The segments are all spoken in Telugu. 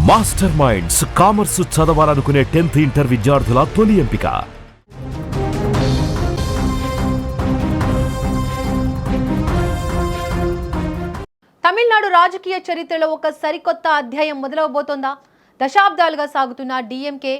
మాస్టర్ మైండ్స్ కామర్స్ చదవాలనుకునే 10th ఇంటర్ విద్యార్థుల తొలి ఎంపిక. తమిళనాడు రాజకీయ చరిత్రలో ఒక సరికొత్త అధ్యాయం మొదలవబోతోందా? దశాబ్దాలుగా సాగుతున్న డిఎంకే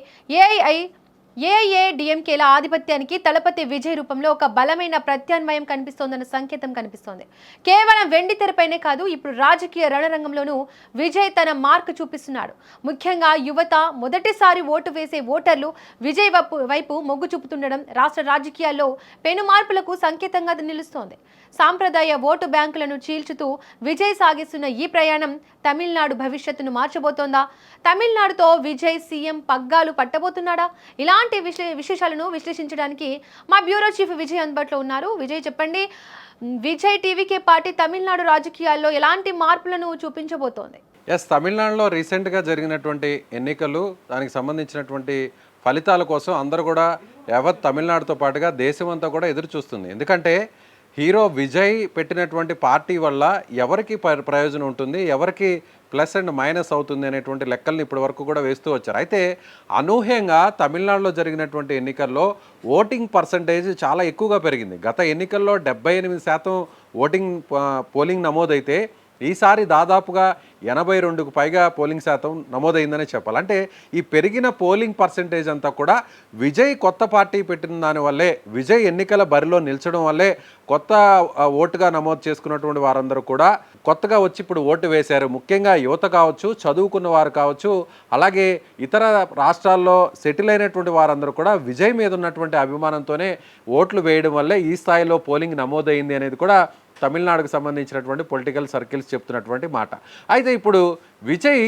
ఏఐఏడిఎంకేల ఆధిపత్యానికి తలపతి విజయ్ రూపంలో ఒక బలమైన ప్రత్యామ్నాయం కనిపిస్తోందన్న సంకేతం కనిపిస్తోంది. కేవలం వెండి తెరపైనే కాదు, ఇప్పుడు రాజకీయ రణరంగంలోనూ విజయ్ తన మార్క్ చూపిస్తున్నాడు. ముఖ్యంగా యువత, మొదటిసారి ఓటు వేసే ఓటర్లు విజయ్ వైపు మొగ్గు చూపుతుండడం రాష్ట్ర రాజకీయాల్లో పెను మార్పులకు సంకేతంగా నిలుస్తోంది. సాంప్రదాయ ఓటు బ్యాంకులను చీల్చుతూ విజయ్ సాగిస్తున్న ఈ ప్రయాణం తమిళనాడు భవిష్యత్తును మార్చబోతోందా? తమిళనాడుతో విజయ్ సీఎం పగ్గాలు పట్టబోతున్నాడా? ఇలాంటి విశేషాలను విశ్లేషించడానికి మా బ్యూరో చీఫ్ విజయ్ అందుబాటులో ఉన్నారు. విజయ్, చెప్పండి, విజయ్ టీవీకే పార్టీ తమిళనాడు రాజకీయాల్లో ఎలాంటి మార్పులను చూపించబోతోంది? తమిళనాడులో రీసెంట్గా జరిగినటువంటి ఎన్నికలు, దానికి సంబంధించినటువంటి ఫలితాల కోసం అందరూ కూడా యావత్ తమిళనాడుతో పాటుగా దేశమంతా కూడా ఎదురు చూస్తుంది. ఎందుకంటే హీరో విజయ్ పెట్టినటువంటి పార్టీ వల్ల ఎవరికి ప్రయోజనం ఉంటుంది, ఎవరికి ప్లస్ అండ్ మైనస్ అవుతుంది అనేటువంటి లెక్కల్ని ఇప్పటి వరకు కూడా వేస్తూ వచ్చారు. అయితే అనూహ్యంగా తమిళనాడులో జరిగినటువంటి ఎన్నికల్లో ఓటింగ్ పర్సంటేజ్ చాలా ఎక్కువగా పెరిగింది. గత ఎన్నికల్లో 78% పోలింగ్ నమోదైతే ఈసారి దాదాపుగా 82కు పైగా పోలింగ్ శాతం నమోదైందని చెప్పాలి. అంటే ఈ పెరిగిన పోలింగ్ పర్సంటేజ్ అంతా కూడా విజయ్ కొత్త పార్టీ పెట్టిన దానివల్లే, విజయ్ ఎన్నికల బరిలో నిల్చడం వల్లే కొత్త ఓటుగా నమోదు చేసుకున్నటువంటి వారందరూ కూడా కొత్తగా వచ్చి ఇప్పుడు ఓటు వేశారు. ముఖ్యంగా యువత కావచ్చు, చదువుకున్న వారు కావచ్చు, అలాగే ఇతర రాష్ట్రాల్లో సెటిల్ అయినటువంటి వారందరూ కూడా విజయ్ మీద ఉన్నటువంటి అభిమానంతోనే ఓట్లు వేయడం వల్లే ఈ స్థాయిలో పోలింగ్ నమోదైంది అనేది కూడా తమిళనాడుకు సంబంధించినటువంటి పొలిటికల్ సర్కిల్స్ చెప్తున్నటువంటి మాట. అయితే ఇప్పుడు విజయ్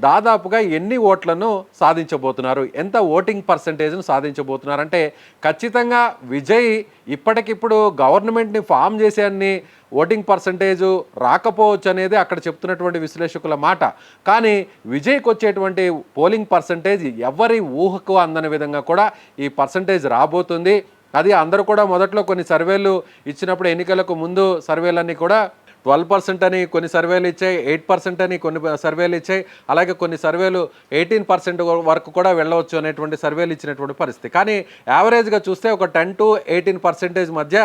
దాదాపుగా ఎన్ని ఓట్లను సాధించబోతున్నారు, ఎంత ఓటింగ్ పర్సంటేజ్ను సాధించబోతున్నారంటే ఖచ్చితంగా విజయ్ ఇప్పటికిప్పుడు గవర్నమెంట్ని ఫామ్ చేసే అన్ని ఓటింగ్ పర్సంటేజు రాకపోవచ్చు అనేది అక్కడ చెప్తున్నటువంటి విశ్లేషకుల మాట. కానీ విజయ్కి వచ్చేటువంటి పోలింగ్ పర్సంటేజ్ ఎవరి ఊహకు అందని విధంగా కూడా ఈ పర్సంటేజ్ రాబోతుంది. అది అందరూ కూడా మొదట్లో కొన్ని సర్వేలు ఇచ్చినప్పుడు, ఎన్నికలకు ముందు సర్వేలన్నీ కూడా 12% అని కొన్ని సర్వేలు ఇచ్చాయి, 8% అని కొన్ని సర్వేలు ఇచ్చాయి, అలాగే కొన్ని సర్వేలు 18% వరకు కూడా వెళ్ళవచ్చు అనేటువంటి సర్వేలు ఇచ్చినటువంటి పరిస్థితి. కానీ యావరేజ్గా చూస్తే ఒక 10 to 18% మధ్య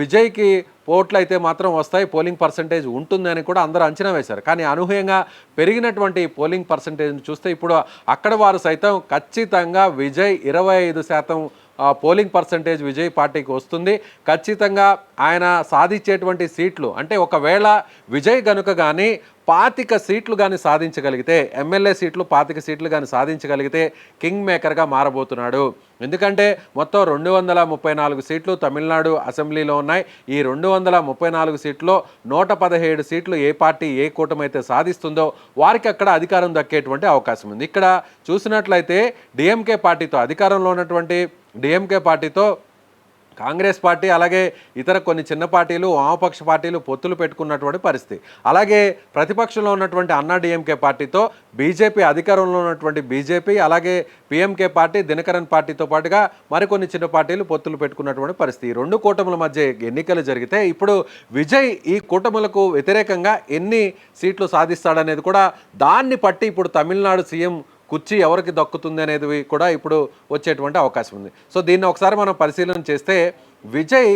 విజయ్కి ఓట్లు అయితే మాత్రం వస్తాయి, పోలింగ్ పర్సంటేజ్ ఉంటుందని కూడా అందరూ అంచనా వేశారు. కానీ అనూహ్యంగా పెరిగినటువంటి పోలింగ్ పర్సంటేజ్ని చూస్తే ఇప్పుడు అక్కడ వారు సైతం ఖచ్చితంగా విజయ్ 25% పోలింగ్ పర్సంటేజ్ విజయ్ పార్టీకి వస్తుంది. ఖచ్చితంగా ఆయన సాధించేటువంటి సీట్లు, అంటే ఒకవేళ విజయ్ గనుక కానీ 25 సీట్లు కానీ సాధించగలిగితే, ఎమ్మెల్యే సీట్లు 25 సీట్లు కానీ సాధించగలిగితే కింగ్ మేకర్గా మారబోతున్నాడు. ఎందుకంటే మొత్తం 234 సీట్లు తమిళనాడు అసెంబ్లీలో ఉన్నాయి. ఈ 234 సీట్లో 117 సీట్లు ఏ పార్టీ, ఏ కూటమి అయితే సాధిస్తుందో వారికి అక్కడ అధికారం దక్కేటువంటి అవకాశం ఉంది. ఇక్కడ చూసినట్లయితే డిఎంకే పార్టీతో, అధికారంలో ఉన్నటువంటి డిఎంకే పార్టీతో కాంగ్రెస్ పార్టీ, అలాగే ఇతర కొన్ని చిన్న పార్టీలు, వామపక్ష పార్టీలు పొత్తులు పెట్టుకున్నటువంటి పరిస్థితి. అలాగే ప్రతిపక్షంలో ఉన్నటువంటి అన్నా డిఎంకే పార్టీతో బీజేపీ, అధికారంలో ఉన్నటువంటి బీజేపీ, అలాగే పిఎంకే పార్టీ, దినకరన్ పార్టీతో పాటుగా మరికొన్ని చిన్న పార్టీలు పొత్తులు పెట్టుకున్నటువంటి పరిస్థితి. 2 కూటముల మధ్య ఎన్నికలు జరిగితే ఇప్పుడు విజయ్ ఈ కూటములకు వ్యతిరేకంగా ఎన్ని సీట్లు సాధిస్తాడనేది కూడా, దాన్ని పట్టి ఇప్పుడు తమిళనాడు సీఎం కుర్చీ ఎవరికి దక్కుతుంది అనేది కూడా ఇప్పుడు వచ్చేటువంటి అవకాశం ఉంది. సో దీన్ని ఒకసారి మనం పరిశీలన చేస్తే విజయ్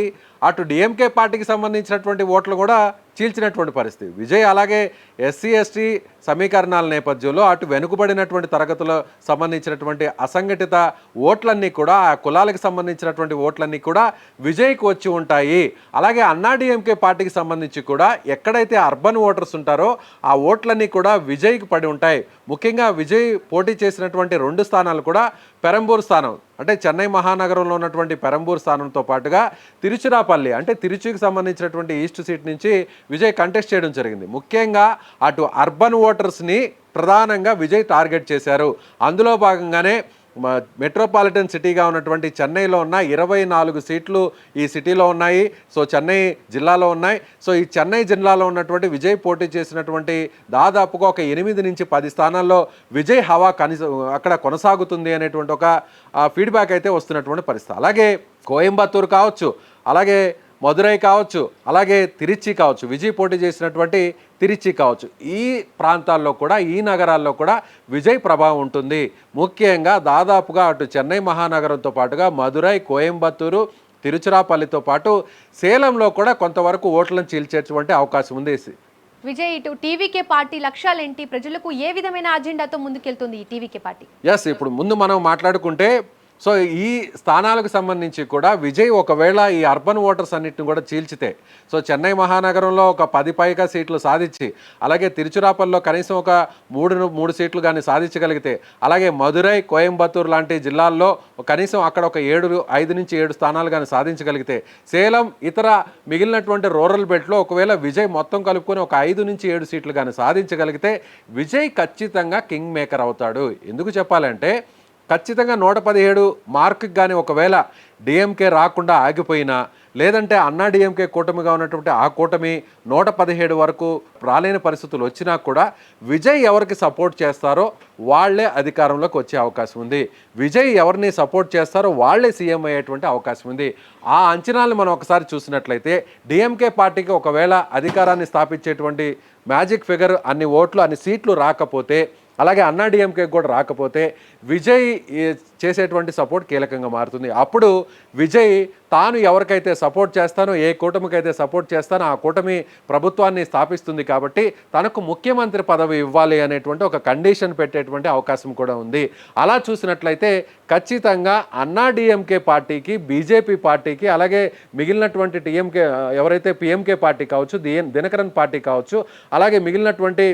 అటు డిఎంకే పార్టీకి సంబంధించినటువంటి ఓట్లు కూడా చీల్చినటువంటి పరిస్థితి. విజయ్ అలాగే ఎస్సీ ఎస్టీ సమీకరణాల నేపథ్యంలో అటు వెనుకబడినటువంటి తరగతులకు సంబంధించినటువంటి అసంఘటిత ఓట్లన్నీ కూడా, ఆ కులాలకు సంబంధించినటువంటి ఓట్లన్నీ కూడా విజయ్కి వచ్చి ఉంటాయి. అలాగే అన్నాడీఎంకే పార్టీకి సంబంధించి కూడా ఎక్కడైతే అర్బన్ ఓటర్స్ ఉంటారో ఆ ఓట్లన్నీ కూడా విజయ్కి పడి ఉంటాయి. ముఖ్యంగా విజయ్ పోటీ చేసినటువంటి 2 స్థానాలు కూడా పెరంబూర్ స్థానం, అంటే చెన్నై మహానగరంలో ఉన్నటువంటి పెరంబూర్ స్థానంతో పాటుగా తిరుచిరాపల్లి, అంటే తిరుచికి సంబంధించినటువంటి ఈస్ట్ సీట్ నుంచి విజయ్ కంటెస్ట్ చేయడం జరిగింది. ముఖ్యంగా అటు అర్బన్ ఓటర్స్ని ప్రధానంగా విజయ్ టార్గెట్ చేశారు. అందులో భాగంగానే మెట్రోపాలిటన్ సిటీగా ఉన్నటువంటి చెన్నైలో ఉన్న 24 సీట్లు ఈ సిటీలో ఉన్నాయి. సో చెన్నై జిల్లాలో ఉన్నాయి. సో ఈ చెన్నై జిల్లాలో ఉన్నటువంటి విజయ్ పోటీ చేసినటువంటి దాదాపుగా ఒక 8 నుంచి 10 స్థానాల్లో విజయ్ హవా అక్కడ కొనసాగుతుంది అనేటువంటి ఒక ఫీడ్బ్యాక్ అయితే వస్తున్నటువంటి పరిస్థితి. అలాగే కోయంబత్తూరు కావచ్చు, అలాగే మదురై కావచ్చు, అలాగే తిరుచి కావచ్చు, విజయ్ పోటీ చేసినటువంటి తిరుచి కావచ్చు, ఈ ప్రాంతాల్లో కూడా ఈ నగరాల్లో కూడా విజయ్ ప్రభావం ఉంటుంది. ముఖ్యంగా దాదాపుగా అటు చెన్నై మహానగరంతో పాటుగా మదురై, కోయంబత్తూరు, తిరుచిరాపల్లితో పాటు సేలంలో కూడా కొంతవరకు ఓట్లను చీల్చేటువంటి అవకాశం ఉంది. విజయ్, ఇటు టీవీకే పార్టీ లక్ష్యాలేంటి, ప్రజలకు ఏ విధమైన అజెండాతో ముందుకెళ్తుంది ఈ టీవీకే పార్టీ? ఇప్పుడు ముందు మనం మాట్లాడుకుంటే సో ఈ స్థానాలకు సంబంధించి కూడా విజయ్ ఒకవేళ ఈ అర్బన్ ఓటర్స్ అన్నిటిని కూడా చీల్చితే, సో చెన్నై మహానగరంలో ఒక 10 పైగా సీట్లు సాధించి, అలాగే తిరుచిరాపల్లిలో కనీసం ఒక మూడు సీట్లు కానీ సాధించగలిగితే, అలాగే మదురై, కోయంబత్తూరు లాంటి జిల్లాల్లో కనీసం అక్కడ ఒక 5 నుంచి 7 స్థానాలు కానీ సాధించగలిగితే, సేలం ఇతర మిగిలినటువంటి రూరల్ బెల్ట్లో ఒకవేళ విజయ్ మొత్తం కలుపుకొని ఒక 5 నుంచి 7 సీట్లు కానీ సాధించగలిగితే విజయ్ ఖచ్చితంగా కింగ్ మేకర్ అవుతాడు. ఎందుకు చెప్పాలంటే ఖచ్చితంగా 117 మార్కుకి కానీ ఒకవేళ డిఎంకే రాకుండా ఆగిపోయినా, లేదంటే అన్నా డిఎంకే కూటమిగా ఉన్నటువంటి ఆ కూటమి 117 వరకు రాలేని పరిస్థితులు వచ్చినా కూడా విజయ్ ఎవరికి సపోర్ట్ చేస్తారో వాళ్లే అధికారంలోకి వచ్చే అవకాశం ఉంది. విజయ్ ఎవరిని సపోర్ట్ చేస్తారో వాళ్లే సీఎం అయ్యేటువంటి అవకాశం ఉంది. ఆ అంచనాలను మనం ఒకసారి చూసినట్లయితే డిఎంకే పార్టీకి ఒకవేళ అధికారాన్ని స్థాపించేటువంటి మ్యాజిక్ ఫిగర్ అన్ని ఓట్లు అన్ని సీట్లు రాకపోతే, అలాగే అన్నా డిఎంకే కూడా రాకపోతే విజయ్ చేసేటువంటి సపోర్ట్ కీలకంగా మారుతుంది. అప్పుడు విజయ్ తాను ఎవరికైతే సపోర్ట్ చేస్తానో, ఏ కూటమికైతే సపోర్ట్ చేస్తానో ఆ కూటమి ప్రభుత్వాన్ని స్థాపిస్తుంది కాబట్టి తనకు ముఖ్యమంత్రి పదవి ఇవ్వాలి అనేటువంటి ఒక కండిషన్ పెట్టేటువంటి అవకాశం కూడా ఉంది. అలా చూసినట్లయితే ఖచ్చితంగా అన్నా డిఎంకే పార్టీకి, బీజేపీ పార్టీకి, అలాగే మిగిలినటువంటి టీఎంకే ఎవరైతే పిఎంకే పార్టీ కావచ్చు, దినకరన్ పార్టీ కావచ్చు, అలాగే మిగిలినటువంటి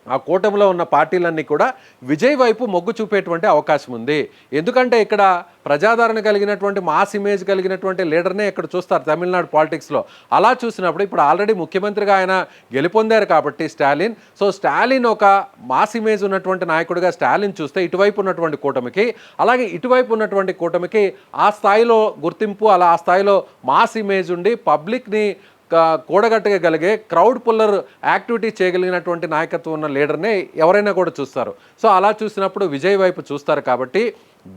ఆ కూటమిలో ఉన్న పార్టీలన్నీ కూడా విజయ్ వైపు మొగ్గు చూపేటువంటి అవకాశం ఉంది. ఎందుకంటే ఇక్కడ ప్రజాదరణ కలిగినటువంటి మాస్ ఇమేజ్ కలిగినటువంటి లీడర్నే ఇక్కడ చూస్తారు తమిళనాడు పాలిటిక్స్లో. అలా చూసినప్పుడు ఇప్పుడు ఆల్రెడీ ముఖ్యమంత్రిగా ఆయన గెలుపొందారు కాబట్టి స్టాలిన్, సో స్టాలిన్ ఒక మాస్ ఇమేజ్ ఉన్నటువంటి నాయకుడిగా స్టాలిన్ చూస్తే ఇటువైపు ఉన్నటువంటి కూటమికి, అలాగే ఇటువైపు ఉన్నటువంటి కూటమికి ఆ స్థాయిలో గుర్తింపు, అలా ఆ స్థాయిలో మాస్ ఇమేజ్ ఉండి పబ్లిక్ని కూడగట్టగలిగే క్రౌడ్ పుల్లర్ యాక్టివిటీ చేయగలిగినటువంటి నాయకత్వం ఉన్న లీడర్నే ఎవరైనా కూడా చూస్తారు. సో అలా చూసినప్పుడు విజయ్ వైపు చూస్తారు కాబట్టి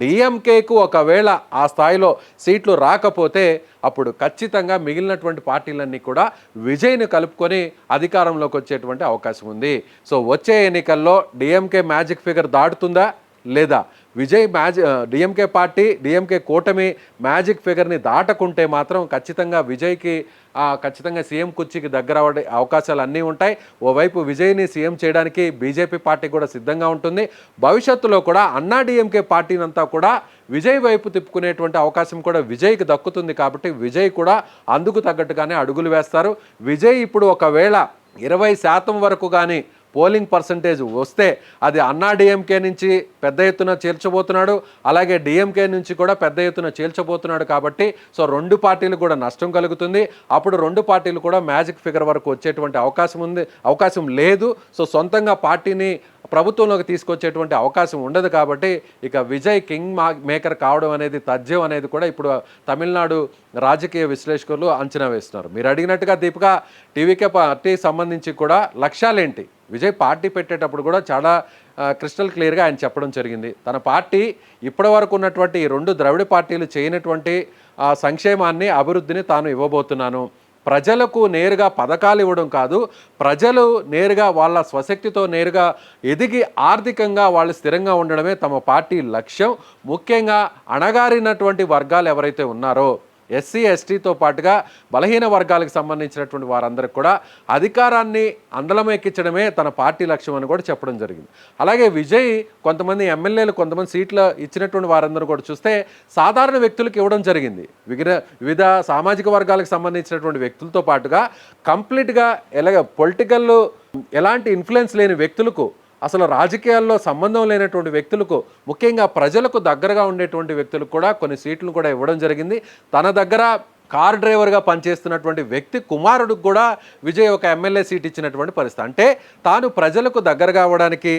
డిఎంకేకు ఒకవేళ ఆ స్థాయిలో సీట్లు రాకపోతే అప్పుడు ఖచ్చితంగా మిగిలినటువంటి పార్టీలన్నీ కూడా విజయ్ని కలుపుకొని అధికారంలోకి వచ్చేటువంటి అవకాశం ఉంది. సో వచ్చే ఎన్నికల్లో డిఎంకే మ్యాజిక్ ఫిగర్ దాటుతుందా లేదా, విజయ్ డిఎంకే పార్టీ, డిఎంకే కూటమి మ్యాజిక్ ఫిగర్ని దాటకుంటే మాత్రం ఖచ్చితంగా విజయ్కి ఖచ్చితంగా సీఎం కుర్చీకి దగ్గర అవ్వడే అవకాశాలు అన్నీ ఉంటాయి. ఓవైపు విజయ్ని సీఎం చేయడానికి బీజేపీ పార్టీ కూడా సిద్ధంగా ఉంటుంది. భవిష్యత్తులో కూడా అన్నా డిఎంకే పార్టీనంతా కూడా విజయ్ వైపు తిప్పుకునేటువంటి అవకాశం కూడా విజయ్కి దక్కుతుంది. కాబట్టి విజయ్ కూడా అందుకు తగ్గట్టుగానే అడుగులు వేస్తారు. విజయ్ ఇప్పుడు ఒకవేళ 20% వరకు కానీ పోలింగ్ పర్సంటేజ్ వస్తే అది అన్నా డిఎంకే నుంచి పెద్ద ఎత్తున చేర్చబోతున్నాడు, అలాగే డిఎంకే నుంచి కూడా పెద్ద ఎత్తున చేర్చబోతున్నాడు. కాబట్టి సో 2 పార్టీలు కూడా నష్టం కలుగుతుంది. అప్పుడు 2 పార్టీలు కూడా మ్యాజిక్ ఫిగర్ వరకు వచ్చేటువంటి అవకాశం లేదు. సో సొంతంగా పార్టీని ప్రభుత్వంలోకి తీసుకొచ్చేటువంటి అవకాశం ఉండదు. కాబట్టి ఇక విజయ్ కింగ్ మేకర్ కావడం అనేది తథ్యం అనేది కూడా ఇప్పుడు తమిళనాడు రాజకీయ విశ్లేషకులు అంచనా వేస్తున్నారు. మీరు అడిగినట్టుగా దీపిక, టీవీకే పార్టీ సంబంధించి కూడా లక్ష్యాలేంటి, విజయ్ పార్టీ పెట్టేటప్పుడు కూడా చాలా క్రిస్టల్ క్లియర్గా ఆయన చెప్పడం జరిగింది. తన పార్టీ ఇప్పటి వరకు ఉన్నటువంటి 2 ద్రవిడ పార్టీలు చేయనటువంటి సంక్షేమాన్ని, అభివృద్ధిని తాను ఇవ్వబోతున్నాను. ప్రజలకు నేరుగా పథకాలు ఇవ్వడం కాదు, ప్రజలు నేరుగా వాళ్ళ స్వశక్తితో నేరుగా ఎదిగి ఆర్థికంగా వాళ్ళు స్థిరంగా ఉండడమే తమ పార్టీ లక్ష్యం. ముఖ్యంగా అణగారినటువంటి వర్గాలు ఎవరైతే ఉన్నారో, ఎస్సీ ఎస్టీతో పాటుగా బలహీన వర్గాలకు సంబంధించినటువంటి వారందరికీ కూడా అధికారాన్ని అందలమెక్కించడమే తన పార్టీ లక్ష్యం అని కూడా చెప్పడం జరిగింది. అలాగే విజయ్ కొంతమంది ఎమ్మెల్యేలు, కొంతమంది సీట్లు ఇచ్చినటువంటి వారందరూ కూడా చూస్తే సాధారణ వ్యక్తులకు ఇవ్వడం జరిగింది. వివిధ సామాజిక వర్గాలకు సంబంధించినటువంటి వ్యక్తులతో పాటుగా కంప్లీట్గా పొలిటికల్ ఎలాంటి ఇన్ఫ్లుయెన్స్ లేని వ్యక్తులకు, అసలు రాజకీయాల్లో సంబంధం లేనటువంటి వ్యక్తులకు, ముఖ్యంగా ప్రజలకు దగ్గరగా ఉండేటువంటి వ్యక్తులకు కూడా కొన్ని సీట్లు కూడా ఇవ్వడం జరిగింది. తన దగ్గర కార్ డ్రైవర్గా పనిచేస్తున్నటువంటి వ్యక్తి కుమారుడికి కూడా విజయ్ ఒక ఎమ్మెల్యే సీట్ ఇచ్చినటువంటి పరిస్థితి. అంటే తాను ప్రజలకు దగ్గరగా అవ్వడానికి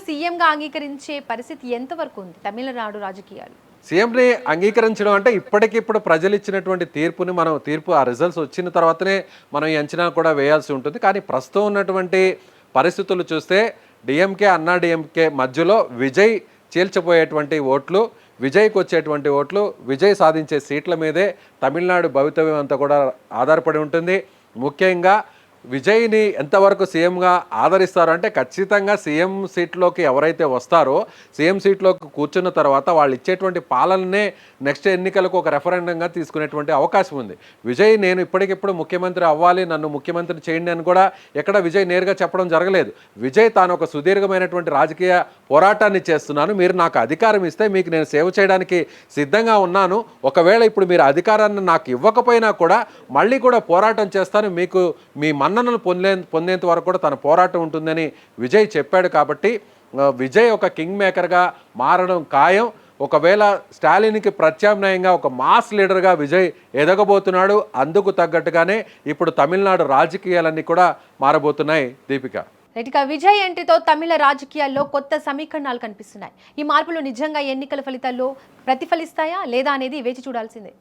సీఎంగా అంగీకరించే పరిస్థితి ఎంతవరకు ఉంది తమిళనాడు రాజకీయాలు? సీఎంని అంగీకరించడం అంటే ఇప్పటికిప్పుడు ప్రజలు ఇచ్చినటువంటి తీర్పు ఆ రిజల్ట్స్ వచ్చిన తర్వాతనే మనం ఈ అంచనా కూడా వేయాల్సి ఉంటుంది. కానీ ప్రస్తుతం ఉన్నటువంటి పరిస్థితులు చూస్తే డిఎంకే, అన్నా డిఎంకే మధ్యలో విజయ్ చీల్చిపోయేటువంటి ఓట్లు, విజయ్కి వచ్చేటువంటి ఓట్లు, విజయ్ సాధించే సీట్ల మీదే తమిళనాడు భవితవ్యం అంతా కూడా ఆధారపడి ఉంటుంది. ముఖ్యంగా విజయ్ని ఎంతవరకు సీఎంగా ఆదరిస్తారు అంటే ఖచ్చితంగా సీఎం సీట్లోకి ఎవరైతే వస్తారో సీఎం సీట్లోకి కూర్చున్న తర్వాత వాళ్ళు ఇచ్చేటువంటి పాలననే నెక్స్ట్ ఎన్నికలకు ఒక రెఫరెండంగా తీసుకునేటువంటి అవకాశం ఉంది. విజయ్ నేను ఇప్పటికిప్పుడు ముఖ్యమంత్రి అవ్వాలి, నన్ను ముఖ్యమంత్రి చేయండి అని కూడా ఎక్కడ విజయ్ నేరుగా చెప్పడం జరగలేదు. విజయ్ తాను ఒక సుదీర్ఘమైనటువంటి రాజకీయ పోరాటాన్ని చేస్తున్నాను, మీరు నాకు అధికారం ఇస్తే మీకు నేను సేవ చేయడానికి సిద్ధంగా ఉన్నాను, ఒకవేళ ఇప్పుడు మీరు అధికారాన్ని నాకు ఇవ్వకపోయినా కూడా మళ్ళీ కూడా పోరాటం చేస్తాను, మీకు మీ మన్ననలు పొందేంత వరకు కూడా తన పోరాటం ఉంటుందని విజయ్ చెప్పాడు. కాబట్టి విజయ్ ఒక కింగ్ మేకర్గా మారడం ఖాయం. ఒకవేళ స్టాలిన్కి ప్రత్యామ్నాయంగా ఒక మాస్ లీడర్గా విజయ్ ఎదగబోతున్నాడు. అందుకు తగ్గట్టుగానే ఇప్పుడు తమిళనాడు రాజకీయాలన్నీ కూడా మారబోతున్నాయి. దీపిక, ఇక విజయ్ ఎంట్రీతో తమిళ రాజకీయాల్లో కొత్త సమీకరణాలు కనిపిస్తున్నాయి. ఈ మార్పులు నిజంగా ఎన్నికల ఫలితాల్లో ప్రతిఫలిస్తాయా లేదా అనేది వేచి చూడాల్సిందే.